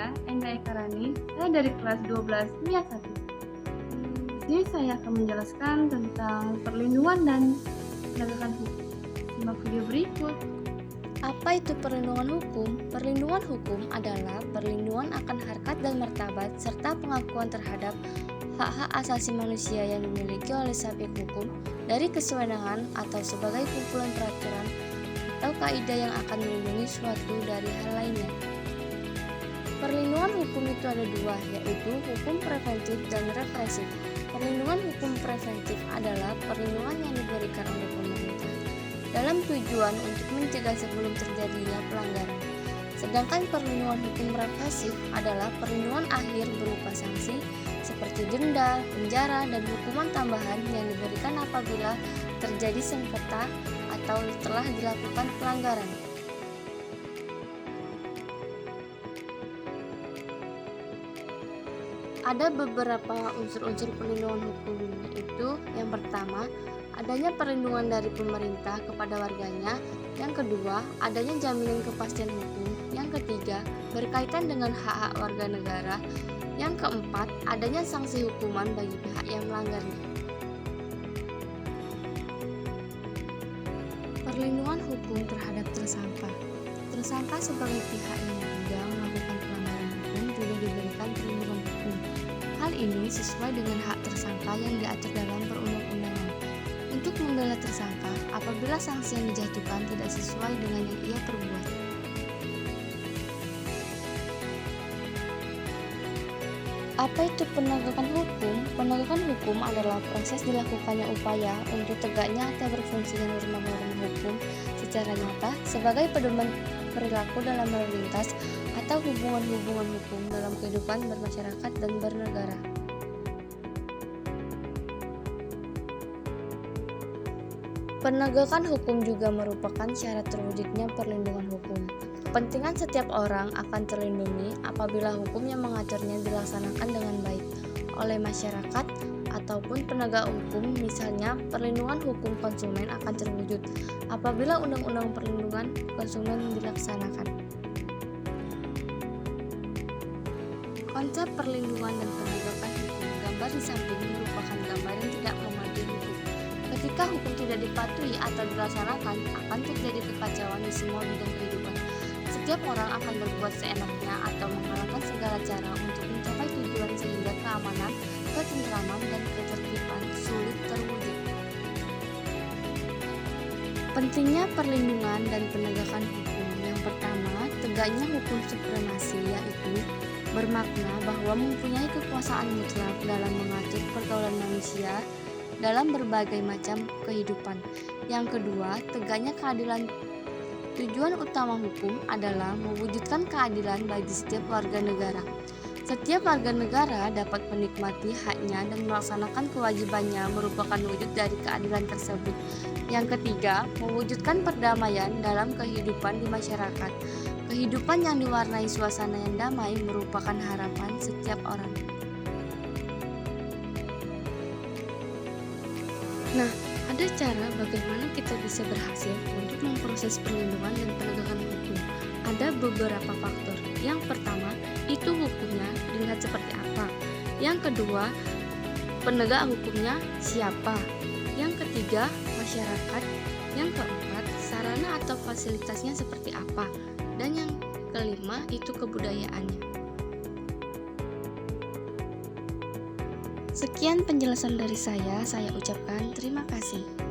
saya Endah Eka Rani, saya dari kelas 12 MIA 1. Di sini saya akan menjelaskan tentang perlindungan dan penegakan hukum. Simak video berikut. Apa itu perlindungan hukum? Perlindungan hukum adalah perlindungan akan harkat dan martabat serta pengakuan terhadap hak-hak asasi manusia yang dimiliki oleh subjek hukum dari kesewenangan atau sebagai kumpulan peraturan atau kaidah yang akan melindungi suatu dari hal lainnya. Perlindungan hukum itu ada dua, yaitu hukum preventif dan represif. Perlindungan hukum preventif adalah perlindungan yang diberikan oleh pemerintah dalam tujuan untuk mencegah sebelum terjadinya pelanggaran. Sedangkan perlindungan hukum represif adalah perlindungan akhir berupa sanksi seperti denda, penjara, dan hukuman tambahan yang diberikan apabila terjadi sengketa atau telah dilakukan pelanggaran. Ada beberapa unsur-unsur perlindungan hukum, yaitu yang pertama, adanya perlindungan dari pemerintah kepada warganya. Yang kedua, adanya jaminan kepastian hukum. Yang ketiga, berkaitan dengan hak-hak warga negara. Yang keempat, adanya sanksi hukuman bagi pihak yang melanggarnya. Perlindungan hukum terhadap tersangka. Tersangka sebagai pihak yang diduga melakukan pelanggaran hukum juga diberikan perlindungan hukum. Hal ini sesuai dengan hak tersangka yang diatur dalam perundang-undangan. Untuk membela tersangka apabila sanksi yang dijatuhkan tidak sesuai dengan yang ia perbuat. Apa itu penegakan hukum? Penegakan hukum adalah proses dilakukannya upaya untuk tegaknya atau berfungsinya norma-norma hukum secara nyata sebagai pedoman perilaku dalam lalu lintas atau hubungan-hubungan hukum dalam kehidupan bermasyarakat dan bernegara. Penegakan hukum juga merupakan syarat terwujudnya perlindungan hukum. Kepentingan setiap orang akan terlindungi apabila hukum yang mengaturnya dilaksanakan dengan baik oleh masyarakat ataupun penegak hukum. Misalnya, perlindungan hukum konsumen akan terwujud apabila undang-undang perlindungan konsumen dilaksanakan. Konsep perlindungan dan penegakan hukum, gambar di samping merupakan gambar yang tidak memadai hukum. Ketika hukum tidak dipatuhi atau dilaksanakan, akan terjadi kekacauan di semua bidang kehidupan. Setiap orang akan berbuat seenaknya atau menghalalkan segala cara untuk mencapai tujuan sehingga keamanan, ketentraman, dan ketertiban sulit terwujud. Pentingnya perlindungan dan penegakan hukum. Yang pertama, tegaknya hukum supremasi, yaitu bermakna bahwa mempunyai kekuasaan mutlak dalam mengatur pergaulan manusia dalam berbagai macam kehidupan. Yang kedua, tegaknya keadilan. Tujuan utama hukum adalah mewujudkan keadilan bagi setiap warga negara. Setiap warga negara dapat menikmati haknya dan melaksanakan kewajibannya merupakan wujud dari keadilan tersebut. Yang ketiga, mewujudkan perdamaian dalam kehidupan di masyarakat. Kehidupan yang diwarnai suasana yang damai merupakan harapan setiap orang. Nah, ada cara bagaimana kita bisa berhasil untuk memproses perlindungan dan penegakan hukum. Ada beberapa faktor. Yang pertama, itu hukumnya dilihat seperti apa. Yang kedua, penegak hukumnya siapa. Yang ketiga, masyarakat. Yang keempat, sarana atau fasilitasnya seperti apa. Dan yang kelima, itu kebudayaannya. Sekian penjelasan dari saya ucapkan terima kasih.